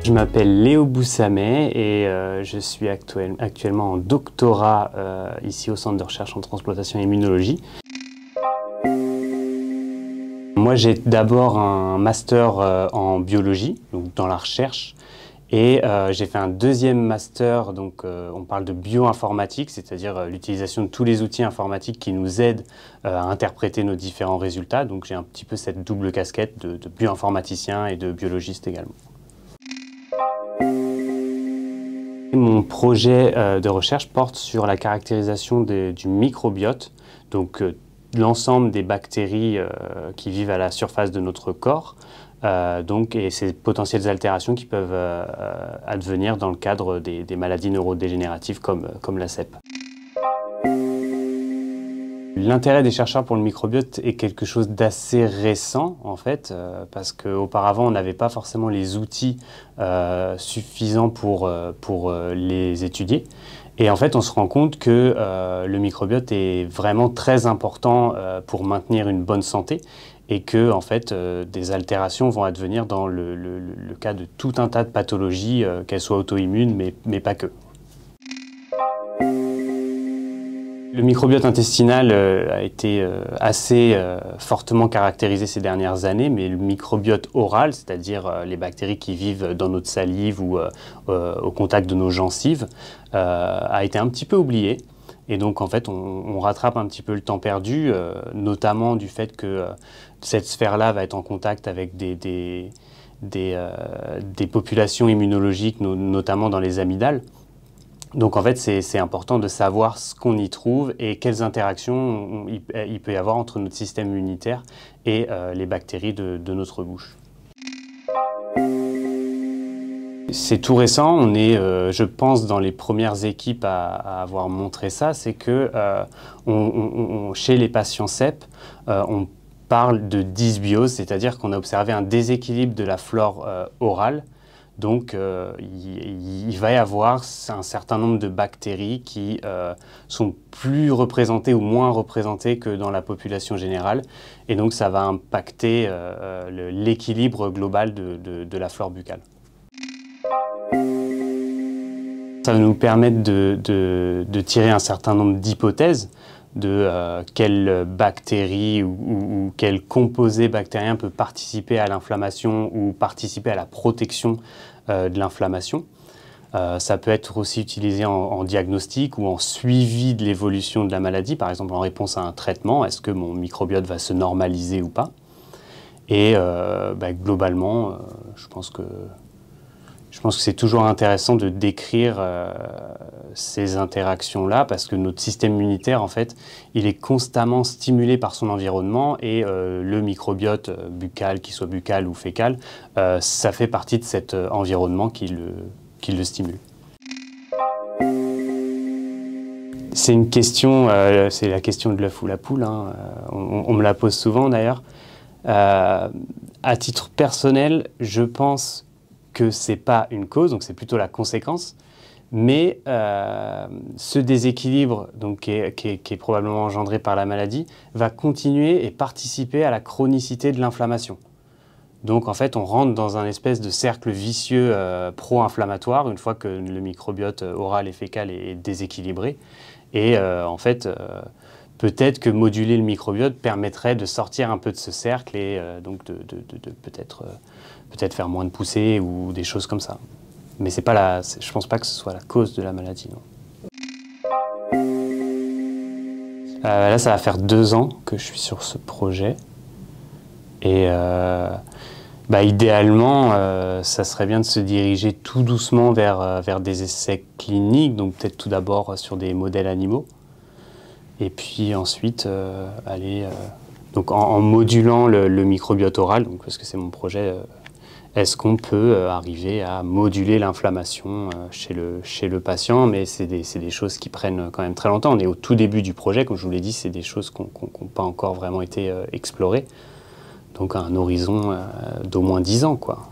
Je m'appelle Léo Boussamet et je suis actuellement en doctorat ici au Centre de recherche en transplantation et immunologie. Moi j'ai d'abord un master en biologie, donc dans la recherche, et j'ai fait un deuxième master, donc on parle de bioinformatique, c'est-à-dire l'utilisation de tous les outils informatiques qui nous aident à interpréter nos différents résultats. Donc j'ai un petit peu cette double casquette de bioinformaticien et de biologiste également. Mon projet de recherche porte sur la caractérisation du microbiote, donc l'ensemble des bactéries qui vivent à la surface de notre corps, et ces potentielles altérations qui peuvent advenir dans le cadre des maladies neurodégénératives comme la CEP. L'intérêt des chercheurs pour le microbiote est quelque chose d'assez récent en fait, parce qu'auparavant on n'avait pas forcément les outils suffisants pour les étudier. Et en fait on se rend compte que le microbiote est vraiment très important pour maintenir une bonne santé et que en fait, des altérations vont advenir dans le cas de tout un tas de pathologies, qu'elles soient auto-immunes mais pas que. Le microbiote intestinal a été assez fortement caractérisé ces dernières années, mais le microbiote oral, c'est-à-dire les bactéries qui vivent dans notre salive ou au contact de nos gencives, a été un petit peu oublié. Et donc en fait, on rattrape un petit peu le temps perdu, notamment du fait que cette sphère-là va être en contact avec des populations immunologiques, notamment dans les amygdales. Donc en fait, c'est important de savoir ce qu'on y trouve et quelles interactions il peut y avoir entre notre système immunitaire et les bactéries de notre bouche. C'est tout récent, on est, je pense, dans les premières équipes à avoir montré ça, c'est que chez les patients CEP, on parle de dysbiose, c'est-à-dire qu'on a observé un déséquilibre de la flore orale. Donc, il va y avoir un certain nombre de bactéries qui sont plus représentées ou moins représentées que dans la population générale. Et donc, ça va impacter l'équilibre global de la flore buccale. Ça va nous permettre de tirer un certain nombre d'hypothèses de quelle bactérie ou quel composé bactérien peut participer à l'inflammation ou participer à la protection de l'inflammation. Ça peut être aussi utilisé en diagnostic ou en suivi de l'évolution de la maladie, par exemple en réponse à un traitement, est-ce que mon microbiote va se normaliser ou pas? Et globalement, je pense que c'est toujours intéressant de décrire ces interactions-là parce que notre système immunitaire, en fait, il est constamment stimulé par son environnement et le microbiote buccal, qu'il soit buccal ou fécal, ça fait partie de cet environnement qui le stimule. C'est une question, c'est la question de l'œuf ou la poule, hein. On me la pose souvent d'ailleurs. À titre personnel, je pense que ce n'est pas une cause, donc c'est plutôt la conséquence, mais ce déséquilibre donc, qui est probablement engendré par la maladie va continuer et participer à la chronicité de l'inflammation. Donc en fait, on rentre dans un espèce de cercle vicieux pro-inflammatoire une fois que le microbiote oral et fécal est déséquilibré. Et en fait, peut-être que moduler le microbiote permettrait de sortir un peu de ce cercle et donc de peut-être faire moins de poussées ou des choses comme ça. Mais c'est pas je ne pense pas que ce soit la cause de la maladie. Non. Là, ça va faire 2 ans que je suis sur ce projet. Et idéalement, ça serait bien de se diriger tout doucement vers des essais cliniques, donc peut-être tout d'abord sur des modèles animaux. Et puis ensuite, aller donc en modulant le microbiote oral, donc, parce que c'est mon projet, est-ce qu'on peut arriver à moduler l'inflammation chez le patient? Mais c'est des choses qui prennent quand même très longtemps. On est au tout début du projet, comme je vous l'ai dit, c'est des choses qui n'ont pas encore vraiment été explorées. Donc à un horizon d'au moins 10 ans, quoi.